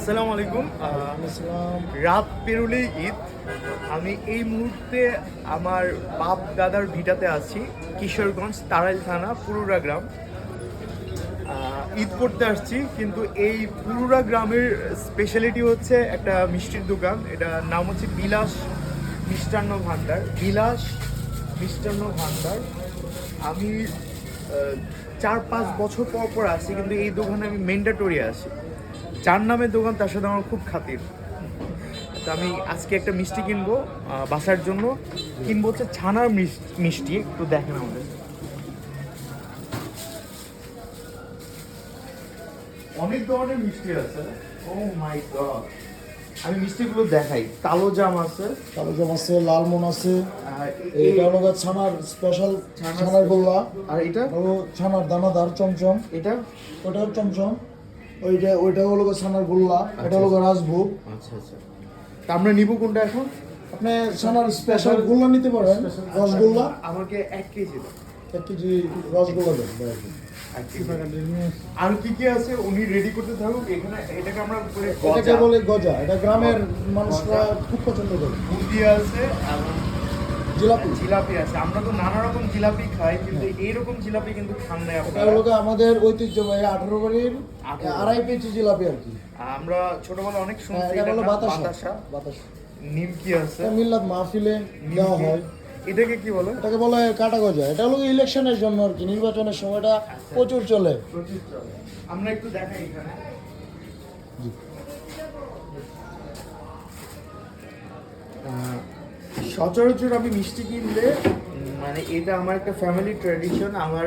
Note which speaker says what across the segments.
Speaker 1: আসসালামু আলাইকুম। রাত পেরোলেই ঈদ। আমি এই মুহূর্তে আমার বাপ দাদার ভিটাতে আছি, কিশোরগঞ্জ তারাইল থানা পুরুরা গ্রাম। ঈদ করতে আসছি, কিন্তু এই পুরুরা গ্রামের স্পেশালিটি হচ্ছে একটা মিষ্টির দোকান। এটার নাম হচ্ছে বিলাস মিষ্টান্ন ভাণ্ডার। বিলাস মিষ্টান্ন ভাণ্ডার। আমি 4-5 বছর পর পর আসি, কিন্তু এই দোকানে আমি ম্যান্ডেটরি আসি। যার নামের দোকান তার সাথে আমার খুব খাতির। তো আমি আজকে একটা মিষ্টি কিনবো বাসার জন্য। কিনবো হচ্ছে ছানার মিষ্টি। একটু দেখেন আমাদের, অনেক ধরনের মিষ্টি আছে। ও মাই গড, আমি মিষ্টিগুলো দেখাই। কালো জাম আছে,
Speaker 2: লালমোহন আছে, এটা হলো ছানার স্পেশাল ছানার গোল্লা।
Speaker 1: আর এটা
Speaker 2: হলো ছানার দানাদার চমচম,
Speaker 1: এটা
Speaker 2: ওটাও চমচম। ওইটা হলো ছানার গোল্লা, এটা হলো রাজভোগ।
Speaker 1: আচ্ছা আচ্ছা, তা আমরা নিব কোনটা এখন?
Speaker 2: আপনি ছানার স্পেশাল গোল্লা নিতে পারেন, রসগোল্লা।
Speaker 1: আমাকে 1 কেজি দাও।
Speaker 2: 1 কেজি রসগোল্লা দেন।
Speaker 1: আর কি কি আছে উনি রেডি করতে থাকুক। এখানে এটাকে আমরা
Speaker 2: এটাকে বলে গজা। এটা গ্রামের মানুষরা খুব পছন্দ করে।
Speaker 1: বুন্দি আছে এবং জিলাপি আছে। আমরা তো নানা রকম জিলাপি খাই, কিন্তু এইরকম জিলাপি কিন্তু খান না
Speaker 2: এটা
Speaker 1: আপনারা।
Speaker 2: হলো আমাদের ঐতিহ্যবাহী 18 বাড়ির 2.5 কেজি জিলাপি আর কি।
Speaker 1: আমরা ছোটবেলা অনেক শুনছি
Speaker 2: এটা হলো
Speaker 1: বাতাসা। নিমকি আছে,
Speaker 2: মিল্লাত মাহফিলে দেওয়া হয়।
Speaker 1: এটাকে কি বলে?
Speaker 2: এটাকে বলে কাটা গজা। এটা হলো ইলেকশনের জন্য আর কি, নির্বাচনের সময়টা প্রচুর চলে।
Speaker 1: আমরা একটু দেখাই এখানে। সচরাচর আমি মিষ্টি কিনলে মানে এটা আমার একটা ফ্যামিলি ট্র্যাডিশন। আমার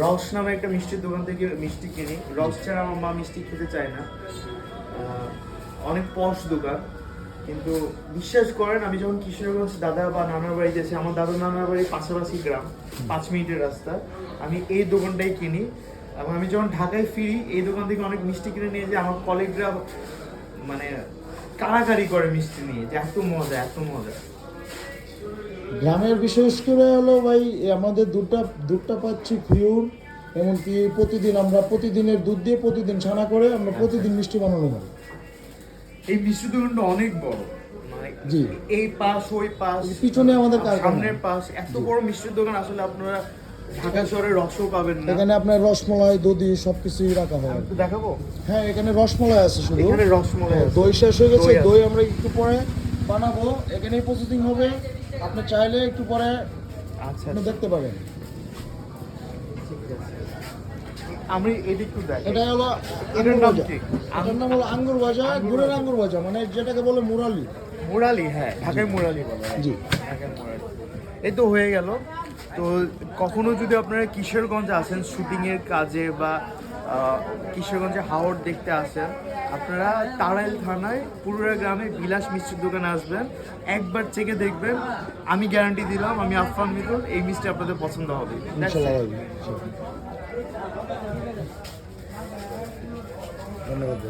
Speaker 1: রস নামে একটা মিষ্টির দোকান থেকে মিষ্টি কিনি। রস ছাড়া আমার মা মিষ্টি খেতে চায় না। অনেক পশ দোকান, কিন্তু বিশ্বাস করেন আমি যখন কিশোরগঞ্জ দাদা বা নানার বাড়িতে আছি, আমার দাদা নানার বাড়ি পাশাপাশি গ্রাম, 5 মিনিটের রাস্তা, আমি এই দোকানটাই কিনি। এবং আমি যখন ঢাকায় ফিরি এই দোকান থেকে অনেক মিষ্টি কিনে নিয়ে যে আমার কলিগরা মানে কাড়াকাড়ি করে মিষ্টি নিয়ে, যে এত মজা এত মজা।
Speaker 2: গ্রামের বিশেষ করে হলো ভাই আমাদের দুধটা পাচ্ছি পিওর। এমনকি প্রতিদিনের দুধ দিয়ে প্রতিদিন ছানা করে আমরা প্রতিদিন মিষ্টি বানানো হয়।
Speaker 1: এই মিষ্টি দোকানটা অনেক বড়, মানে
Speaker 2: জি,
Speaker 1: এই পাশ ওই পাশ
Speaker 2: পিছনে আমাদের
Speaker 1: সামনের পাশ, এত বড় মিষ্টির দোকান আসলে আপনারা ঢাকা শহরে রসও পাবেন না।
Speaker 2: এখানে আপনার রসমলাই দধি সবকিছুই রাখা হয়।
Speaker 1: একটু দেখাবো?
Speaker 2: হ্যাঁ, এখানে রসমলাই আছে শুধু।
Speaker 1: এখানে রসমলাই আছে।
Speaker 2: দই শেষ হয়ে গেছে, দই আমরা একটু পরে বানাবো। এখানেই প্রসেসিং হবে, আপনি চাইলে একটু পরে
Speaker 1: আচ্ছা
Speaker 2: আপনি দেখতে পারেন।
Speaker 1: আমি এটা একটু দেখ।
Speaker 2: এটা হলো
Speaker 1: এটার নাম কি?
Speaker 2: এটার নাম হলো আঙ্গুর ভাজা, গুড়ের আঙ্গুর ভাজা, মানে যেটাকে বলে মুরালি।
Speaker 1: মুরালি, হ্যাঁ, ঢাকায় মুরালি বলে।
Speaker 2: জি,
Speaker 1: ঢাকায় মুরালি। এই তো হয়ে গেল। তো কখনো যদি আপনারা কিশোরগঞ্জে আসেন শুটিংয়ের কাজে বা কিশোরগঞ্জে হাওড় দেখতে আসেন, আপনারা তারাইল থানায় পুরুরা গ্রামে বিলাস মিষ্টির দোকানে আসবেন। একবার চেকে দেখবেন, আমি গ্যারান্টি দিলাম, আমি আফফান মিতুল, এই মিষ্টি আপনাদের পছন্দ হবে।
Speaker 2: ইনশাআল্লাহ। ধন্যবাদ।